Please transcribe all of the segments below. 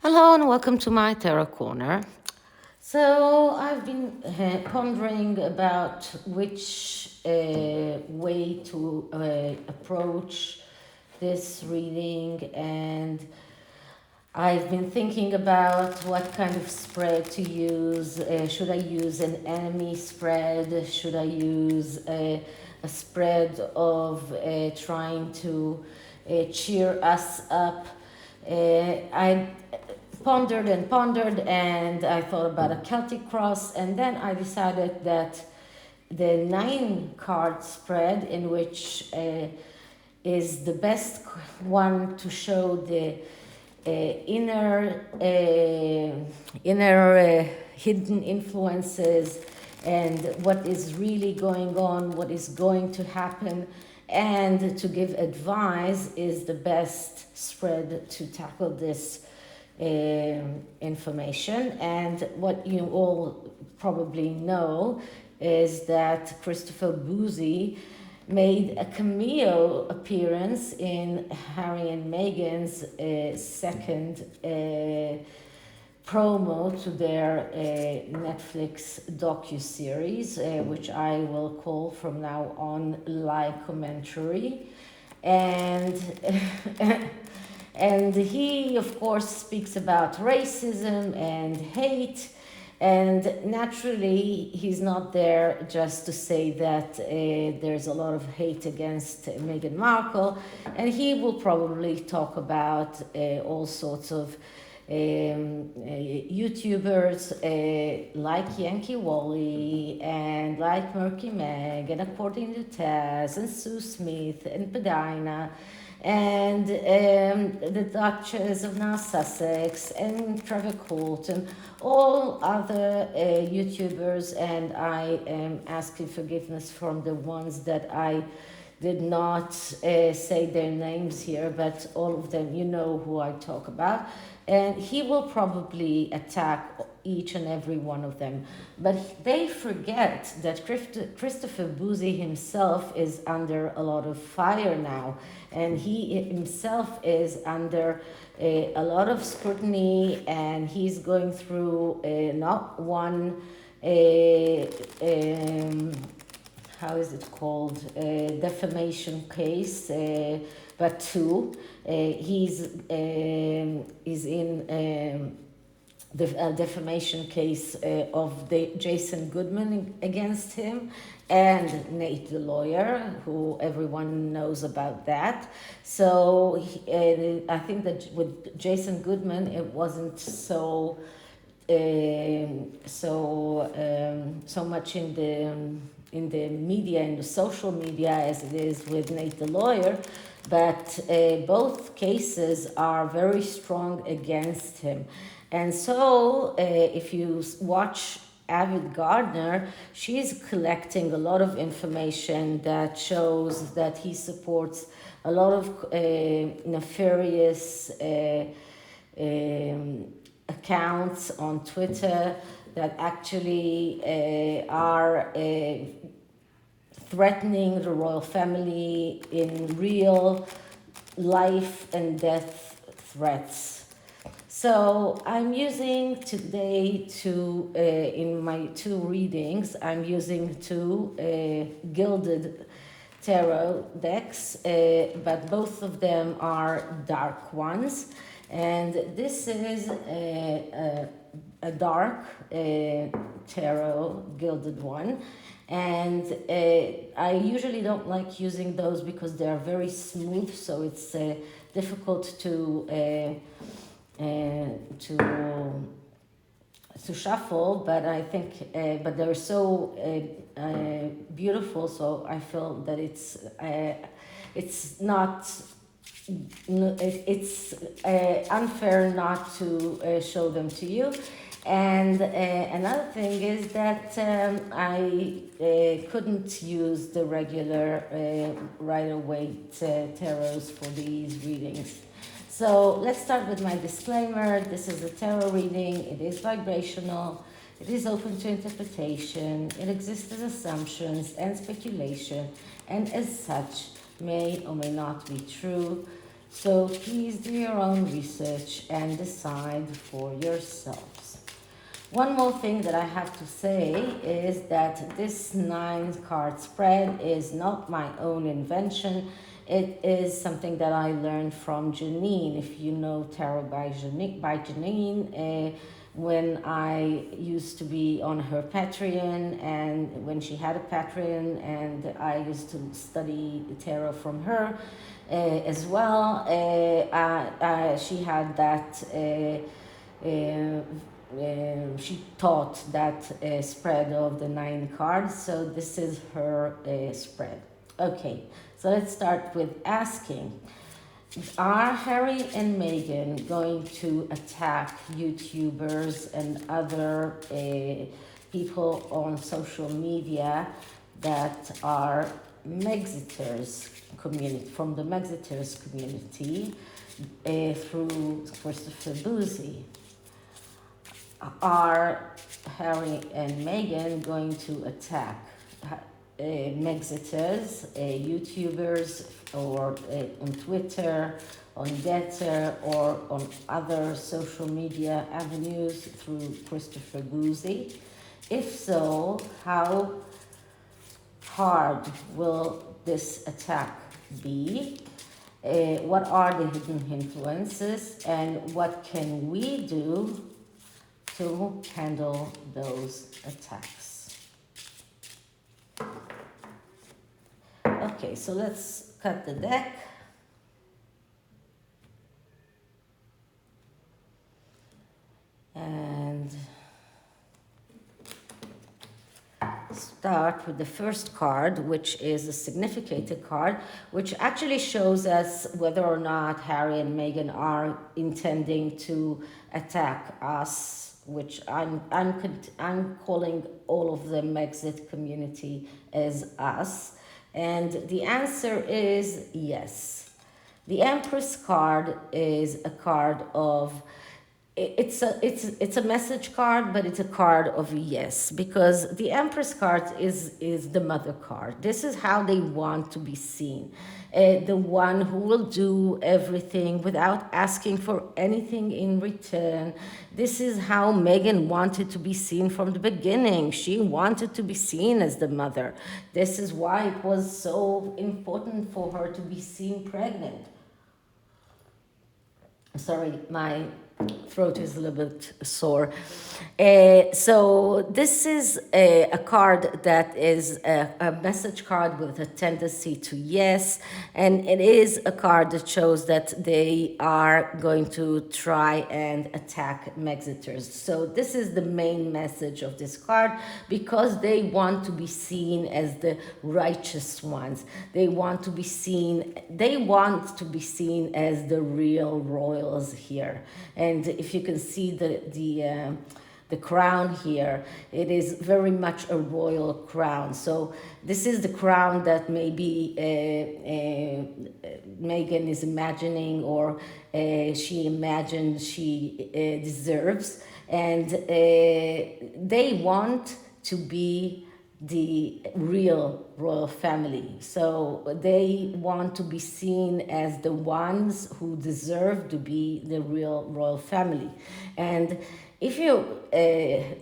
Hello and welcome to my Tarot Corner. So I've been pondering about which way to approach this reading, and I've been thinking about what kind of spread to use. Should I use an enemy spread? Should I use a spread of trying to cheer us up? I pondered and I thought about a Celtic cross, and then I decided that the 9 card spread, in which is the best one to show the inner hidden influences and what is really going on, what is going to happen, and to give advice, is the best spread to tackle this information. And what you all probably know is that Christopher Bouzy made a cameo appearance in Harry and Meghan's second promo to their Netflix docu-series, which I will call from now on live commentary. And and he, of course, speaks about racism and hate. And naturally, he's not there just to say that there's a lot of hate against Meghan Markle. And he will probably talk about all sorts of YouTubers like Yankee Wally and like Murky Meg and According to Taz and Sue Smith and Bedina and the Duchess of Now Sussex and Trevor Court and all other YouTubers. And I am asking forgiveness from the ones that I did not say their names here, but all of them, you know who I talk about. And he will probably attack each and every one of them. But they forget that Christopher Bouzy himself is under a lot of fire now. And he himself is under a lot of scrutiny, and he's going through not one how is it called, defamation case, but 2. He's in the defamation case of the Jason Goodman against him, and Nate the lawyer, who everyone knows about that. So I think that with Jason Goodman, it wasn't so much in the media, in the social media, as it is with Nate the lawyer, but both cases are very strong against him. And so if you watch Avid Gardner, she's collecting a lot of information that shows that he supports a lot of nefarious accounts on Twitter that actually are threatening the royal family in real life and death threats. So I'm using today in my 2 readings, I'm using 2 gilded tarot decks, but both of them are dark ones. And this is a dark tarot gilded one. And I usually don't like using those because they are very smooth, so it's difficult to shuffle. But I think, but they're so beautiful, so I feel that it's not. It's unfair not to show them to you. And another thing is that I couldn't use the regular Rider-Waite tarots for these readings. So let's start with my disclaimer. This is a tarot reading. It is vibrational. It is open to interpretation. It exists as assumptions and speculation, and as such may or may not be true. So please do your own research and decide for yourselves. One more thing that I have to say is that this 9-card spread is not my own invention. It is something that I learned from Janine. If you know Tarot by Janine, when I used to be on her Patreon, and when she had a Patreon, and I used to study tarot from her as well. She had that. She taught that spread of the 9 cards, so this is her spread. Okay, so let's start with asking, are Harry and Meghan going to attack YouTubers and other people on social media that are Megxiters community, from the Megxiters community, through Christopher Bouzy? Are Harry and Meghan going to attack Megxiters, YouTubers, or on Twitter, on GETTR, or on other social media avenues through Christopher Bouzy? If so, how hard will this attack be? What are the hidden influences, and what can we do to handle those attacks? Okay, so let's cut the deck. And start with the first card, which is a significated card, which actually shows us whether or not Harry and Meghan are intending to attack us, which I'm calling all of the Megxit community as us. And the answer is yes. The Empress card is a card of, it's a message card, but it's a card of yes, because the Empress card is the mother card. This is how they want to be seen. The one who will do everything without asking for anything in return. This is how Meghan wanted to be seen from the beginning. She wanted to be seen as the mother. This is why it was so important for her to be seen pregnant. Sorry, my throat is a little bit sore. So this is a card that is a message card with a tendency to yes, and it is a card that shows that they are going to try and attack Megxiters. So this is the main message of this card, because they want to be seen as the righteous ones. They want to be seen as the real royals here. And if you can see the crown here, it is very much a royal crown. So this is the crown that maybe Meghan is imagining, or she imagines she deserves. And they want to be the real royal family. So they want to be seen as the ones who deserve to be the real royal family. And if you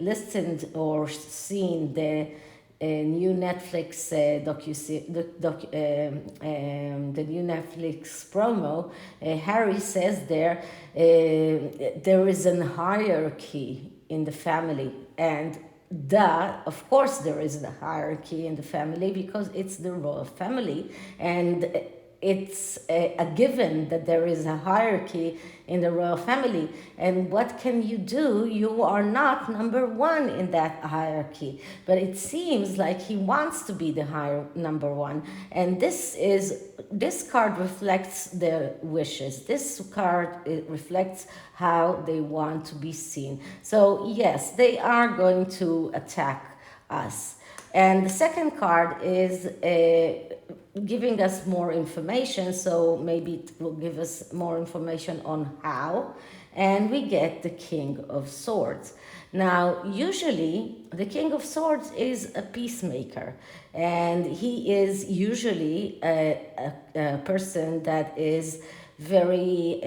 listened or seen the new Netflix the new Netflix promo, Harry says there is a hierarchy in the family, and of course there is a hierarchy in the family, because it's the royal family, and it's a given that there is a hierarchy in the royal family. And what can you do? You are not number one in that hierarchy. But it seems like he wants to be the number one. And this card reflects their wishes. This card reflects how they want to be seen. So yes, they are going to attack us. And the second card is giving us more information, so maybe it will give us more information on how. And we get the King of Swords. Now, usually, the King of Swords is a peacemaker, and he is usually a person that is very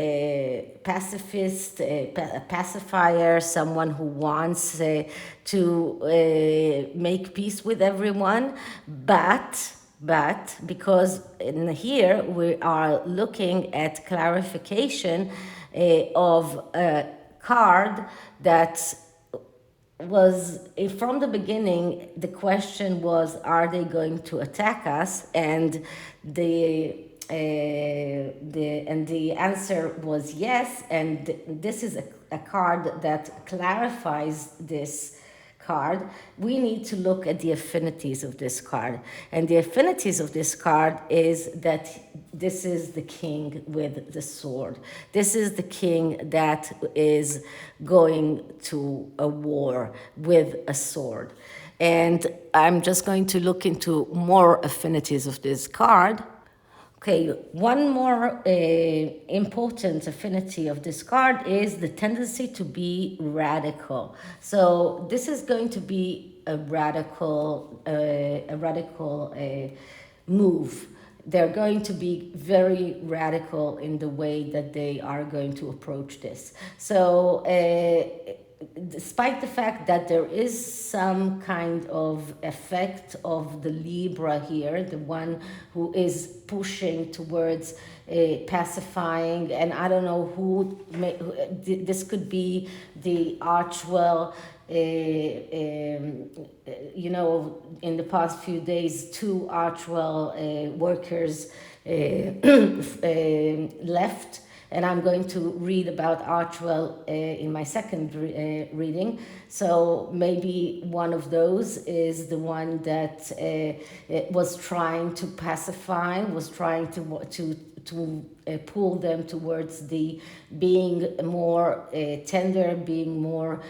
pacifist, pacifier, someone who wants to make peace with everyone, but because in here we are looking at clarification of a card that was from the beginning. The question was, are they going to attack us? And the answer was yes. And this is a card that clarifies this card. We need to look at the affinities of this card. And the affinities of this card is that this is the king with the sword. This is the king that is going to a war with a sword. And I'm just going to look into more affinities of this card. Okay, one more important affinity of this card is the tendency to be radical. So this is going to be a radical move. They're going to be very radical in the way that they are going to approach this. So despite the fact that there is some kind of effect of the Libra here, the one who is pushing towards pacifying, and I don't know this could be the Archwell. In the past few days, 2 Archwell workers left. And I'm going to read about Archwell in my second reading. So maybe one of those is the one that was trying to pacify, was trying to pull them towards the being more tender, being more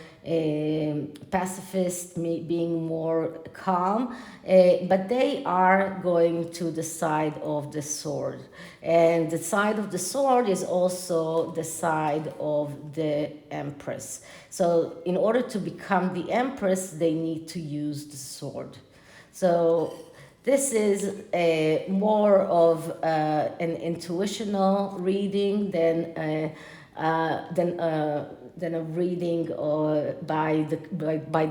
pacifist, being more calm, but they are going to the side of the sword. And the side of the sword is also the side of the Empress. So in order to become the Empress, they need to use the sword. So this is more of an intuitional reading than a reading by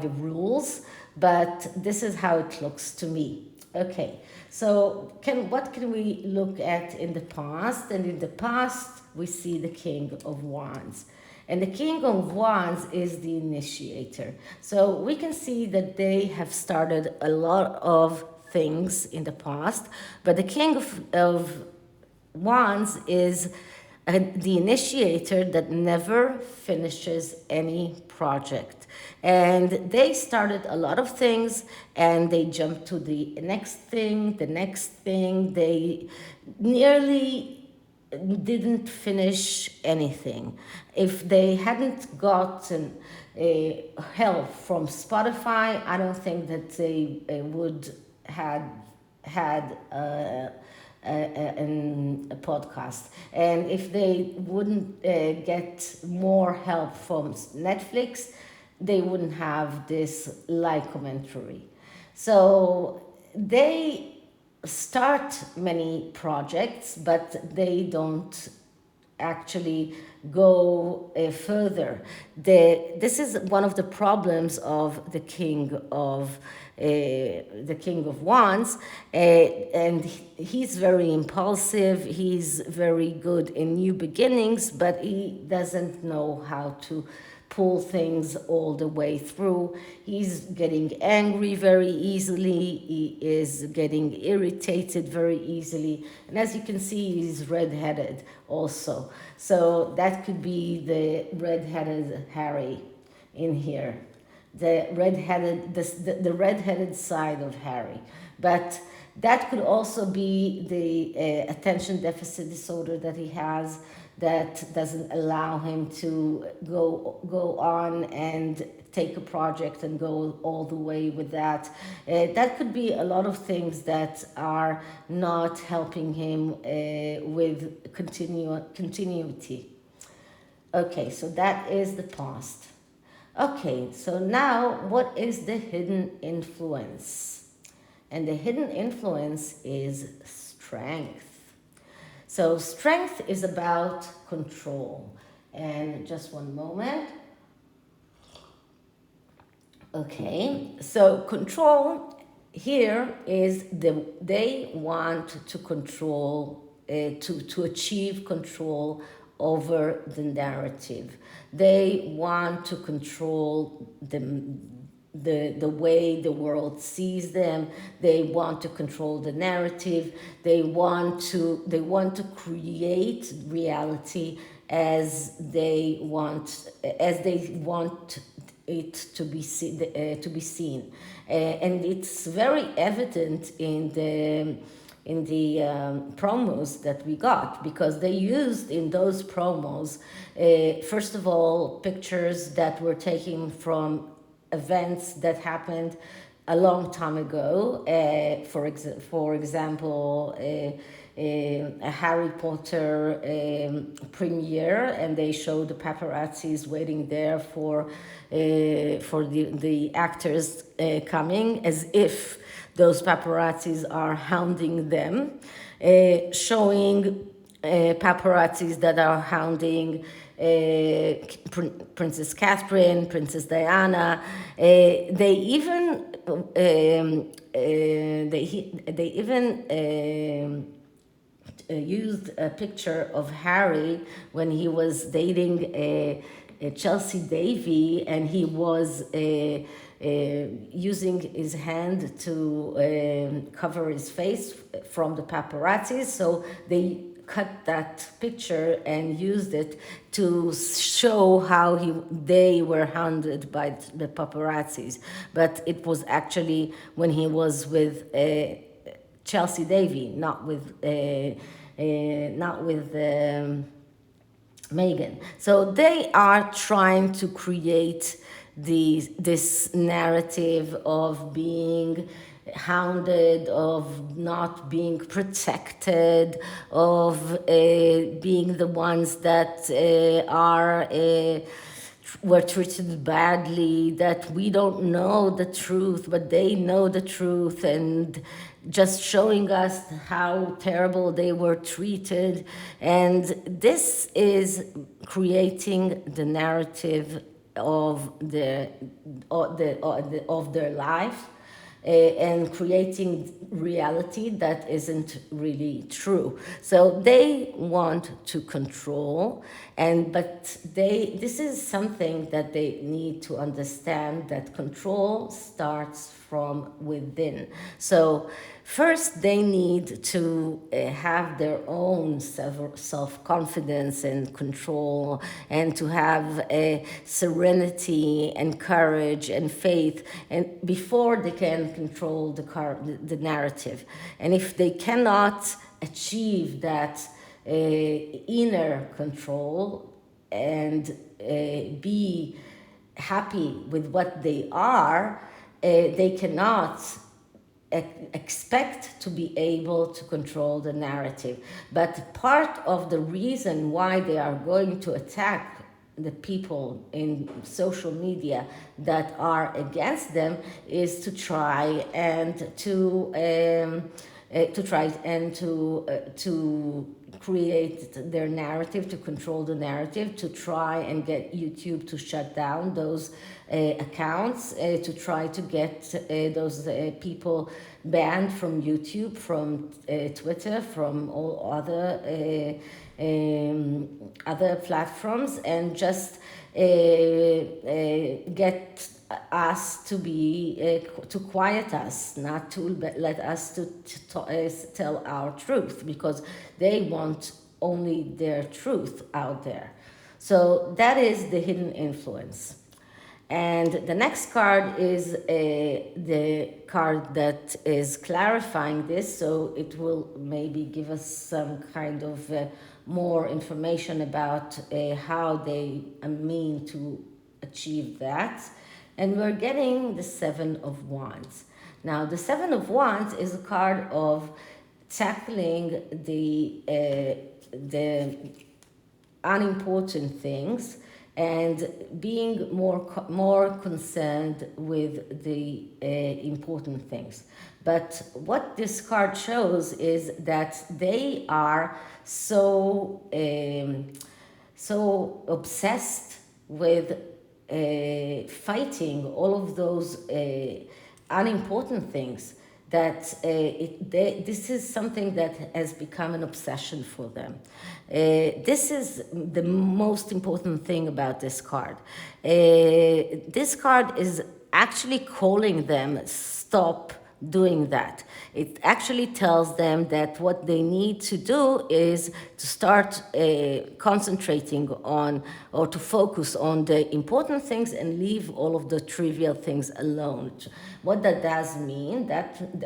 the rules, but this is how it looks to me. Okay, so what can we look at in the past? And in the past, we see the King of Wands. And the King of Wands is the initiator. So we can see that they have started a lot of things in the past, but the King of Wands is the initiator that never finishes any project. And they started a lot of things and they jumped to the next thing, the next thing. They nearly didn't finish anything. If they hadn't gotten help from Spotify, I don't think that they would had a podcast. And if they wouldn't get more help from Netflix, they wouldn't have this live commentary. So they start many projects, but they don't actually go further. This is one of the problems of the King of Wands, and he's very impulsive. He's very good in new beginnings, but he doesn't know how to pull things all the way through. He's getting angry very easily. He is getting irritated very easily. And as you can see, he's red-headed also. So that could be the red-headed Harry in here. The red-headed side of Harry. But that could also be the attention deficit disorder that he has, that doesn't allow him to go on and take a project and go all the way with that. That could be a lot of things that are not helping him with continuity. Okay, so that is the past. Okay, so now what is the hidden influence? And the hidden influence is strength. So strength is about control. And just one moment. Okay, so control here is they want to control, to achieve control over the narrative. They want to control the way the world sees them. They want to control the narrative. They want to create reality as they want it to be seen, and it's very evident in the promos that we got, because they used in those promos, first of all, pictures that were taken from events that happened a long time ago. For example, a Harry Potter premiere, and they showed the paparazzis waiting there for the actors coming, as if those paparazzis are hounding them, showing paparazzis that are hounding Princess Catherine, Princess Diana. They even used a picture of Harry when he was dating Chelsea Davy, and he was using his hand to cover his face from the paparazzi. So they cut that picture and used it to show how they were hounded by the paparazzis. But it was actually when he was with Chelsea Davy, not with Meghan. So they are trying to create this narrative of being hounded, of not being protected, of being the ones that were treated badly, that we don't know the truth, but they know the truth, and just showing us how terrible they were treated. And this is creating the narrative of their life, and creating reality that isn't really true. So they want to control, but this is something that they need to understand, that control starts from within. So first they need to have their own self-confidence and control, and to have serenity and courage and faith, and before they can control the narrative. And if they cannot achieve that inner control and be happy with what they are, they cannot expect to be able to control the narrative. But part of the reason why they are going to attack the people in social media that are against them is to try and to create their narrative, to control the narrative, to try and get YouTube to shut down those accounts, to try to get those people banned from YouTube, from Twitter, from all other platforms, and just get us to to quiet us, not to let us to tell our truth, because they want only their truth out there. So that is the hidden influence. And the next card is the card that is clarifying this, so it will maybe give us some kind of more information about how they mean to achieve that. And we're getting the Seven of Wands. Now, the Seven of Wands is a card of tackling the unimportant things and being more concerned with the important things. But what this card shows is that they are so obsessed with fighting all of those unimportant things that this is something that has become an obsession for them. This is the most important thing about this card. This card is actually calling them stop doing that. It actually tells them that what they need to do is to start concentrating on, or to focus on the important things and leave all of the trivial things alone. What that does mean,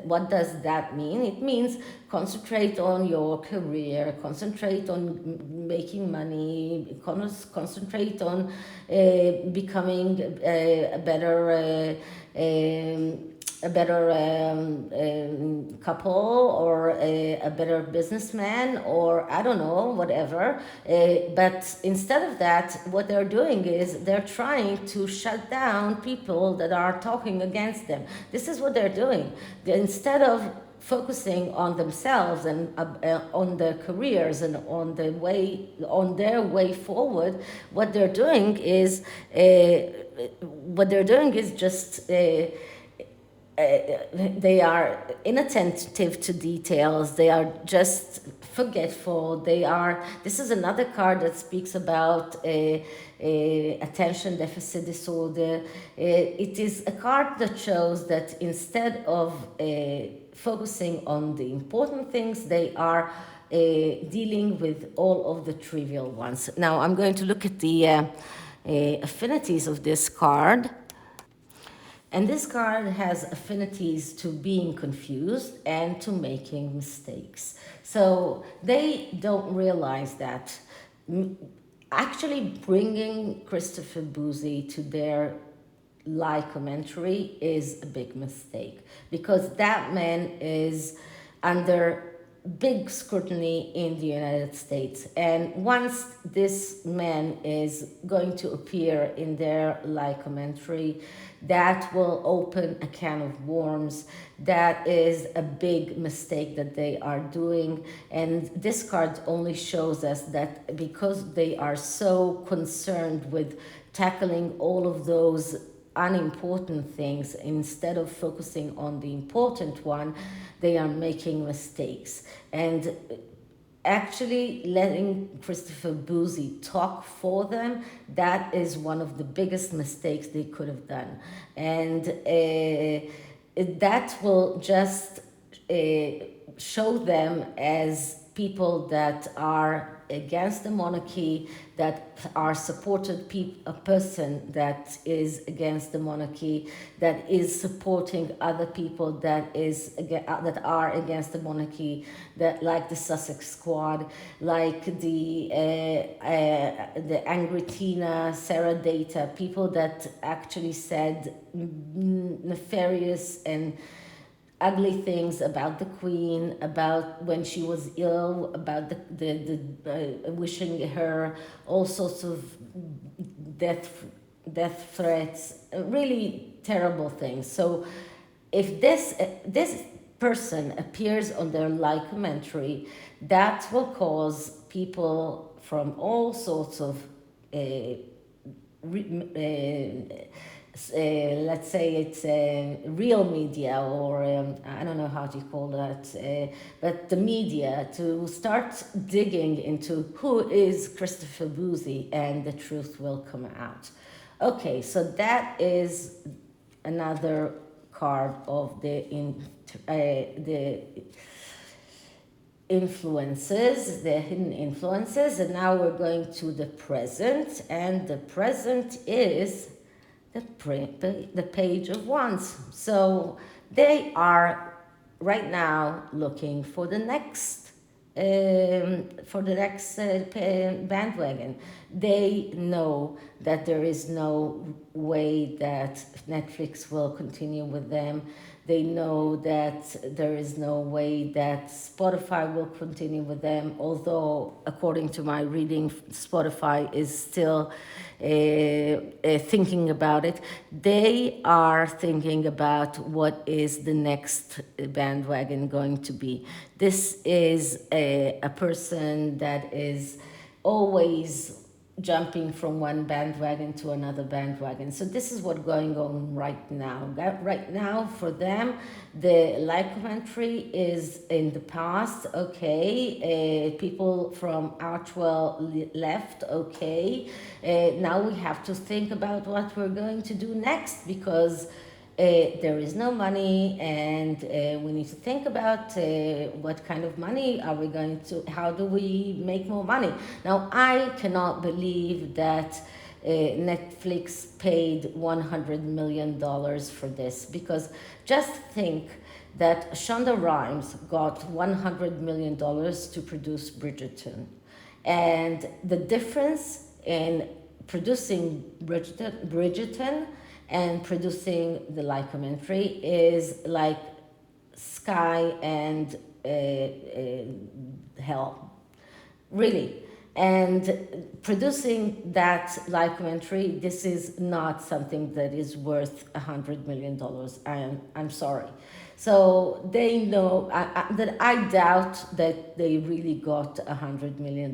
what does that mean? It means concentrate on your career, concentrate on making money, concentrate on becoming a better couple, or a better businessman, or I don't know, whatever. But instead of that, what they're doing is they're trying to shut down people that are talking against them. This is what they're doing. Instead of focusing on themselves and on their careers and on their way forward, what they're doing is just they are inattentive to details. They are just forgetful. This is another card that speaks about attention deficit disorder. It is a card that shows that instead of focusing on the important things, they are dealing with all of the trivial ones. Now I'm going to look at the affinities of this card. And this card has affinities to being confused and to making mistakes. So they don't realize that actually bringing Christopher Bouzy to their live commentary is a big mistake, because that man is under big scrutiny in the United States. And once this man is going to appear in their live commentary, that will open a can of worms. That is a big mistake that they are doing. And this card only shows us that because they are so concerned with tackling all of those unimportant things, instead of focusing on the important one, they are making mistakes. And actually letting Christopher Bouzy talk for them, that is one of the biggest mistakes they could have done. And that will just show them as people that are against the monarchy, that are supported a person that is against the monarchy, that is supporting other people that are against the monarchy, that like the Sussex Squad, like the Angry Tina, Sarah Data, people that actually said nefarious and ugly things about the Queen, about when she was ill, about the wishing her all sorts of death threats, really terrible things. So if this person appears on their live commentary, that will cause people from all sorts of let's say it's real media, or I don't know how to call that, but the media, to start digging into who is Christopher Bouzy, and the truth will come out. Okay, so that is another card of the influences, the hidden influences. And now we're going to the present, and the present is the Page of Wands. So they are right now looking for the next bandwagon. They know that there is no way that Netflix will continue with them. They know that there is no way that Spotify will continue with them, although, according to my reading, Spotify is still thinking about it. They are thinking about what is the next bandwagon going to be. This is a person that is always jumping from one bandwagon to another bandwagon. So this is what's going on right now. Right now, for them, the like commentary is in the past. Okay, people from Archwell left. Okay, now we have to think about what we're going to do next, because there is no money, and we need to think about what kind of money are we going to, how do we make more money. Now, I cannot believe that Netflix paid $100 million for this, because just think that Shonda Rhimes got $100 million to produce Bridgerton. And the difference in producing Bridgerton and producing the like commentary is like sky and hell, really. And producing that like commentary, this is not something that is worth $100 million. I'm sorry. So they know that I doubt that they really got $100 million,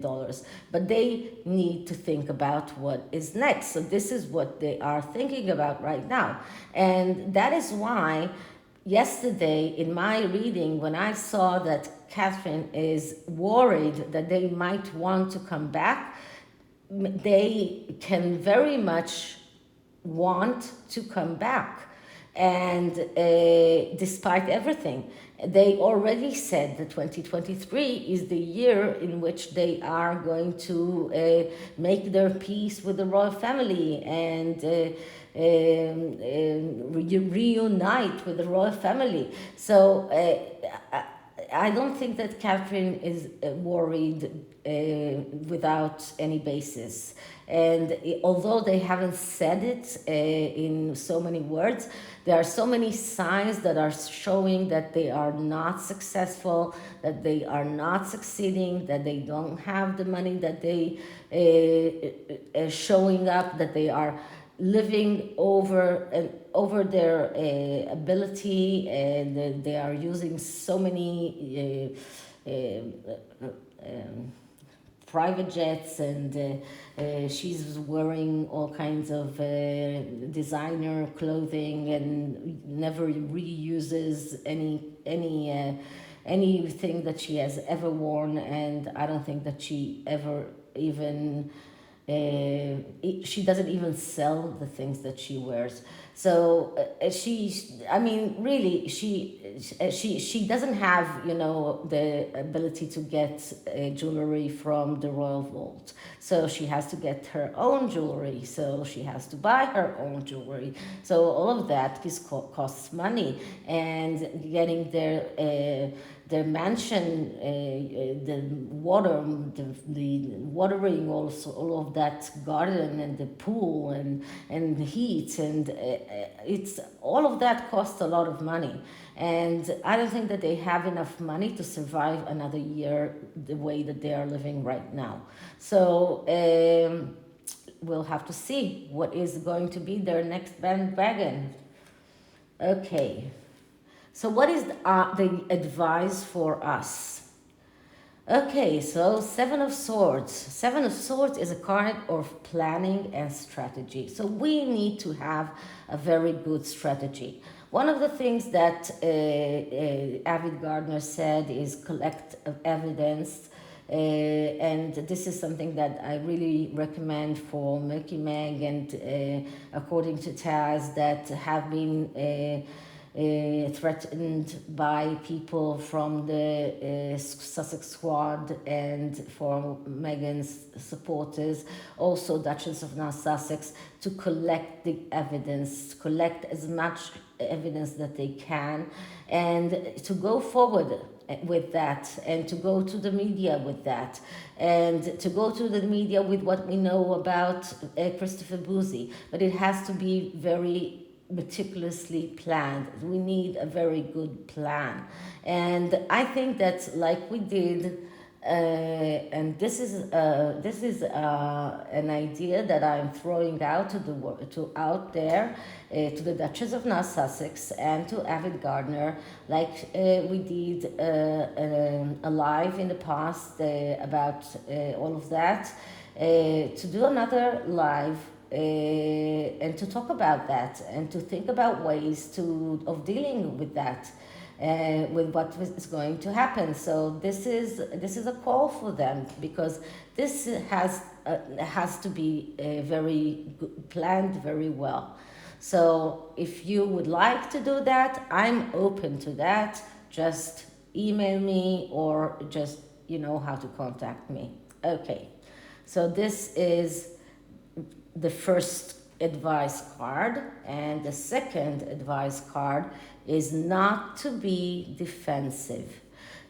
but they need to think about what is next. So this is what they are thinking about right now. And that is why yesterday in my reading, when I saw that Catherine is worried that they might want to come back, they can very much want to come back. And despite everything, they already said that 2023 is the year in which they are going to make their peace with the royal family and reunite with the royal family. So I don't think that Catherine is worried without any basis. And although they haven't said it in so many words, there are so many signs that are showing that they are not successful, that they are not succeeding, that they don't have the money, that they showing up, that they are living over their ability, and they are using so many private jets, and she's wearing all kinds of designer clothing and never reuses anything that she has ever worn. And I don't think that she ever even she doesn't even sell the things that she wears. So I mean, really, she doesn't have, the ability to get jewelry from the royal vault. So she has to get her own jewelry. So she has to buy her own jewelry. So all of that costs money, and getting their mansion, the water, the watering, also all of that garden and the pool and the heat, and it's all of that costs a lot of money. And I don't think that they have enough money to survive another year the way that they are living right now. So we'll have to see what is going to be their next bandwagon. Okay. So what is the advice for us? Okay, so Seven of Swords. Seven of Swords is a card of planning and strategy. So we need to have a very good strategy. One of the things that Avid Gardner said is collect evidence. And this is something that I really recommend for Milky Meg and according to Taz, that have been threatened by people from the Sussex Squad and for Meghan's supporters, also Duchess of North Sussex, to collect the evidence, collect as much evidence that they can, and to go forward. with that, and to go to the media with that, and to go to the media with what we know about Christopher Bouzy. But it has to be very meticulously planned. We need a very good plan. And I think that, like we did, and this is an idea that I'm throwing out to to out there, to the Duchess of Sussex and to Avid Gardner, like we did a live in the past about all of that, to do another live and to talk about that and to think about ways of dealing with that, with what is going to happen. So this is a call for them, because this has to be very planned very well. So if you would like to do that, I'm open to that. Just email me, or just you know how to contact me. Okay, so this is the first advice card, and the second advice card is not to be defensive.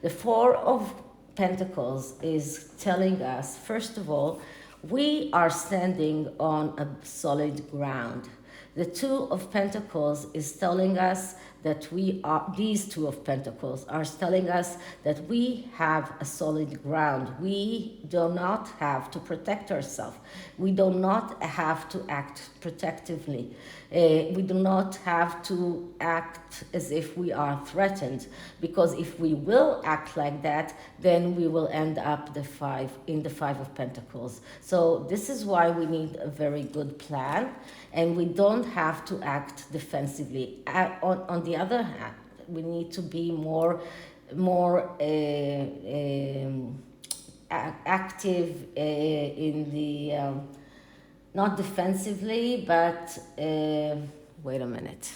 The Four of Pentacles is telling us, first of all, we are standing on a solid ground. The Two of Pentacles is telling us that these Two of Pentacles are telling us that we have a solid ground. We do not have to protect ourselves. We do not have to act protectively. We do not have to act as if we are threatened, because if we will act like that, then we will end up in the Five of Pentacles. So this is why we need a very good plan, and we don't have to act defensively. On the other hand, we need to be more active in the not defensively, but wait a minute.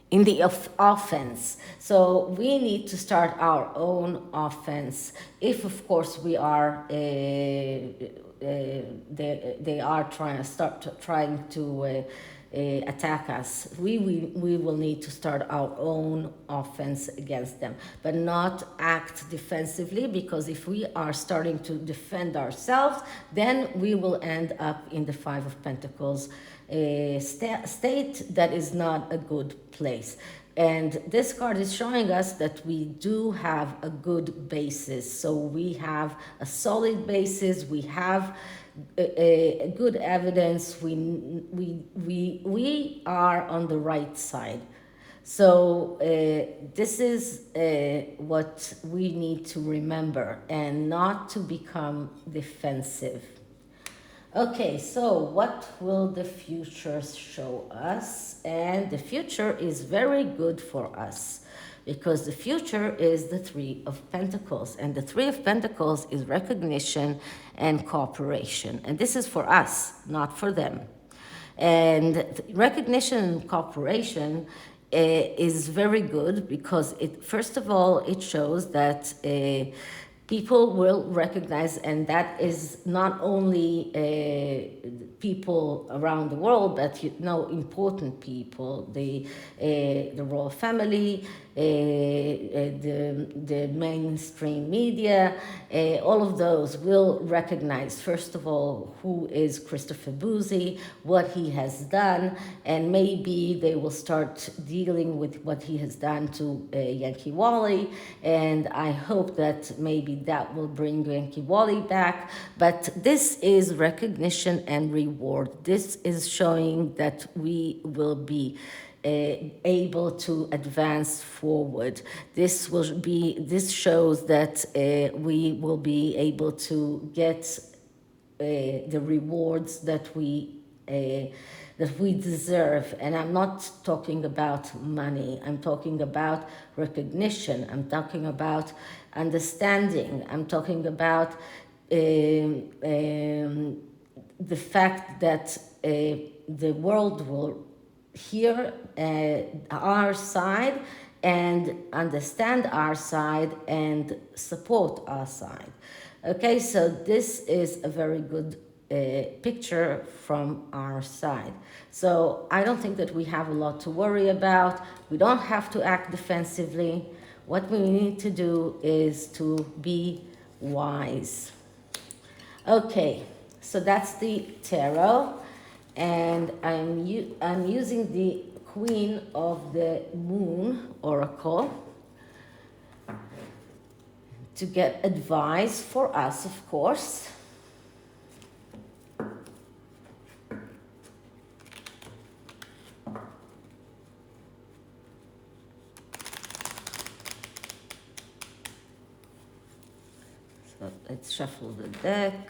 In the offense. So we need to start our own offense. If, of course, we are, they are trying to attack us, we will need to start our own offense against them, but not act defensively, because if we are starting to defend ourselves, then we will end up in the Five of Pentacles state that is not a good place. And this card is showing us that we do have a good basis. So we have a solid basis, we have a good evidence, we are on the right side. So this is what we need to remember, and not to become defensive. Okay, so what will the future show us? And the future is very good for us, because the future is the Three of Pentacles, and the Three of Pentacles is recognition and cooperation. And this is for us, not for them. And recognition and cooperation is very good, because first of all, it shows that people will recognize, and that is not only people around the world, but important people, the royal family, the mainstream media, all of those will recognize, first of all, who is Christopher Bouzy, what he has done, and maybe they will start dealing with what he has done to Yankee Wally, and I hope that maybe that will bring Yankee Wally back. But this is recognition and reward. This is showing that we will be able to advance forward. This shows that we will be able to get the rewards that we deserve. And I'm not talking about money. I'm talking about recognition. I'm talking about understanding. I'm talking about the fact that the world will hear our side and understand our side and support our side. Okay, so this is a very good picture from our side. So I don't think that we have a lot to worry about. We don't have to act defensively. what we need to do is to be wise. Okay, so that's the tarot, and I'm using the Queen of the Moon oracle to get advice for us, of course. So let's shuffle the deck.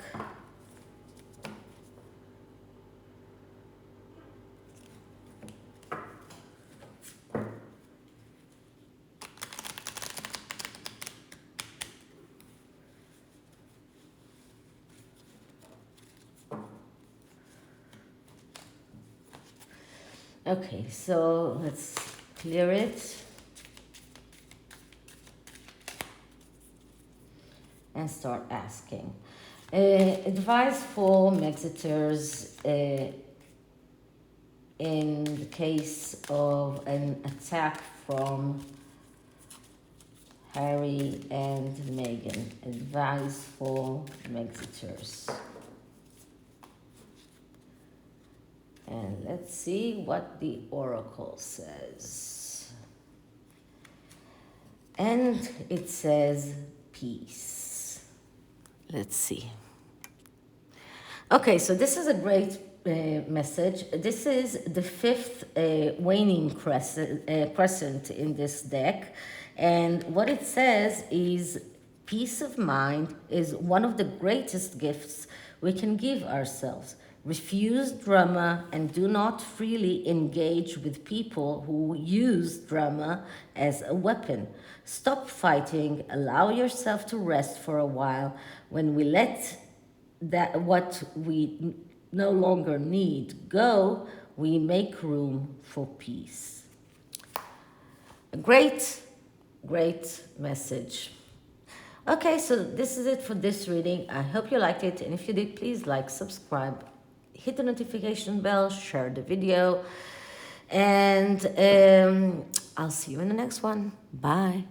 Okay, so let's clear it and start asking. Advice for Megxiters in the case of an attack from Harry and Meghan. Advice for Megxiters. And let's see what the oracle says. And it says peace. Let's see. Okay, so this is a great message. This is the fifth waning crescent in this deck. And what it says is peace of mind is one of the greatest gifts we can give ourselves. Refuse drama and do not freely engage with people who use drama as a weapon. Stop fighting, allow yourself to rest for a while. When we let that what we no longer need go, we make room for peace. A great message. Okay, so this is it for this reading. I hope you liked it, and if you did, please like, subscribe, hit the notification bell, share the video, and I'll see you in the next one. Bye.